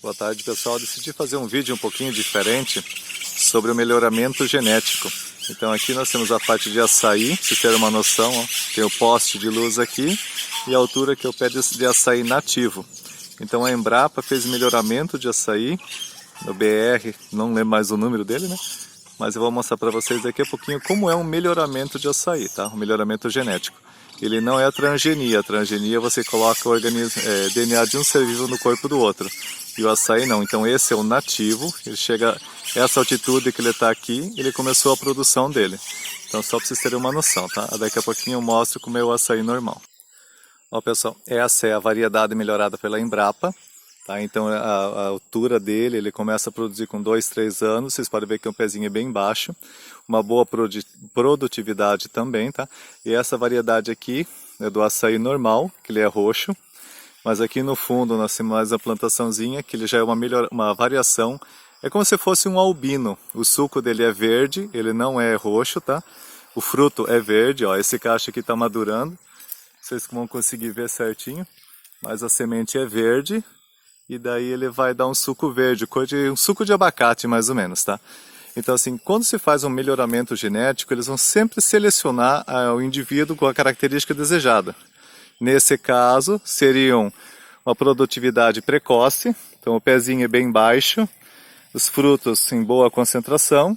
Boa tarde, pessoal. Decidi fazer um vídeo um pouquinho diferente sobre o melhoramento genético. Então aqui nós temos a parte de açaí, se ter uma noção, ó, tem o poste de luz aqui e a altura que é o pé de açaí nativo. Então a Embrapa fez melhoramento de açaí no BR, não lembro mais o número dele, né? Mas eu vou mostrar para vocês daqui a pouquinho como é um melhoramento de açaí, tá? Um melhoramento genético. Ele não é a transgenia. A transgenia você coloca o DNA de um ser vivo no corpo do outro. E o açaí não. Então esse é o nativo. Ele chega a essa altitude que ele está aqui, ele começou a produção dele. Então só para vocês terem uma noção, tá? Daqui a pouquinho eu mostro como é o açaí normal. Ó, pessoal, essa é a variedade melhorada pela Embrapa. Tá? Então a altura dele, ele começa a produzir com 2, 3 anos. Vocês podem ver que o pezinho é bem baixo. Uma boa produtividade também, tá? E essa variedade aqui é do açaí normal, que ele é roxo. Mas aqui no fundo nós temos mais a plantaçãozinha, que ele já é uma variação. É como se fosse um albino. O suco dele é verde, ele não é roxo, tá? O fruto é verde, ó. Esse cacho aqui está madurando. Vocês vão conseguir ver certinho. Mas a semente é verde. E daí ele vai dar um suco verde, um suco de abacate mais ou menos, tá? Então assim, quando se faz um melhoramento genético, eles vão sempre selecionar o indivíduo com a característica desejada. Nesse caso, seriam uma produtividade precoce, então o pezinho é bem baixo, os frutos em boa concentração.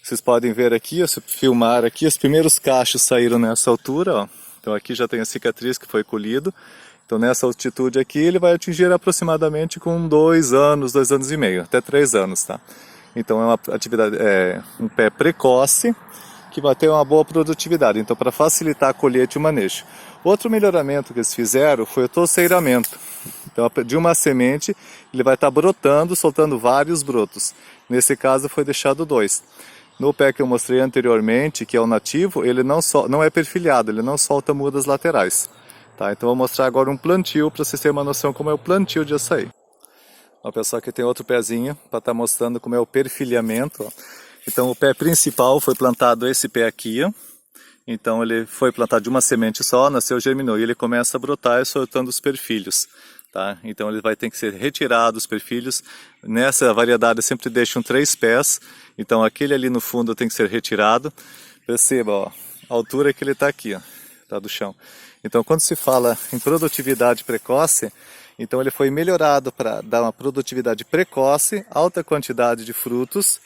Vocês podem ver aqui, se filmar aqui, os primeiros cachos saíram nessa altura, ó. Então aqui já tem a cicatriz que foi colhido. Então nessa altitude aqui ele vai atingir aproximadamente com 2 anos, 2 anos e meio, até 3 anos, tá? Então é uma atividade, um pé precoce que vai ter uma boa produtividade, então para facilitar a colheita e o manejo. Outro melhoramento que eles fizeram foi o toceiramento. Então de uma semente ele vai estar brotando, soltando vários brotos. Nesse caso foi deixado 2. No pé que eu mostrei anteriormente, que é o nativo, ele não é perfilhado, ele não solta mudas laterais. Tá, então eu vou mostrar agora um plantio para vocês terem uma noção como é o plantio de açaí. Ó, pessoal, aqui tem outro pezinho para estar mostrando como é o perfilhamento. Ó. Então o pé principal foi plantado esse pé aqui. Ó. Então ele foi plantado de uma semente só, nasceu, germinou e ele começa a brotar e soltando os perfilhos. Tá? Então ele vai ter que ser retirado os perfilhos. Nessa variedade eu sempre deixam 3 pés. Então aquele ali no fundo tem que ser retirado. Perceba, ó, a altura que ele está aqui, ó, tá do chão. Então quando se fala em produtividade precoce, então ele foi melhorado para dar uma produtividade precoce, alta quantidade de frutos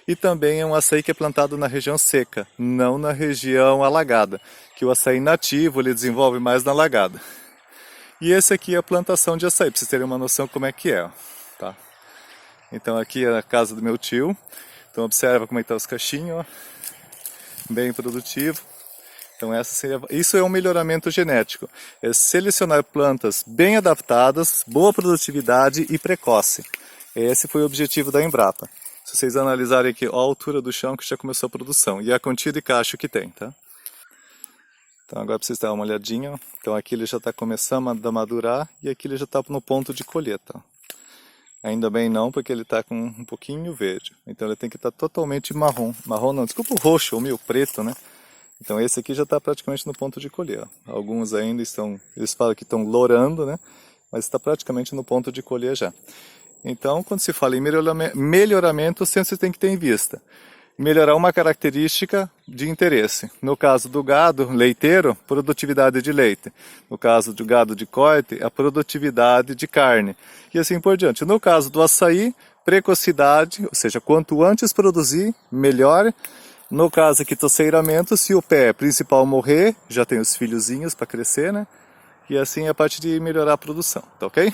e também é um açaí que é plantado na região seca, não na região alagada, que o açaí nativo ele desenvolve mais na alagada. E esse aqui é a plantação de açaí, para vocês terem uma noção como é que é. Ó, tá? Então aqui é a casa do meu tio, então observa como é que tá os cachinhos, ó, bem produtivo. Então isso é um melhoramento genético, é selecionar plantas bem adaptadas, boa produtividade e precoce. Esse foi o objetivo da Embrapa. Se vocês analisarem aqui ó, a altura do chão que já começou a produção e a quantia de cacho que tem, tá? Então agora para vocês darem uma olhadinha, ó. Então aqui ele já está começando a madurar e aqui ele já está no ponto de colheita. Ó. Ainda bem não, porque ele está com um pouquinho verde, então ele tem que estar totalmente marrom. Marrom não, desculpa, o roxo ou meio preto, né? Então esse aqui já está praticamente no ponto de colher. Ó. Alguns ainda estão, eles falam que estão lourando, né? Mas está praticamente no ponto de colher já. Então quando se fala em melhoramento, sempre você tem que ter em vista. Melhorar uma característica de interesse. No caso do gado leiteiro, produtividade de leite. No caso do gado de corte, a produtividade de carne. E assim por diante. No caso do açaí, precocidade, ou seja, quanto antes produzir, melhor. No caso aqui, toceiramento, se o pé principal morrer, já tem os filhozinhos para crescer, né? E assim é a parte de melhorar a produção, tá ok?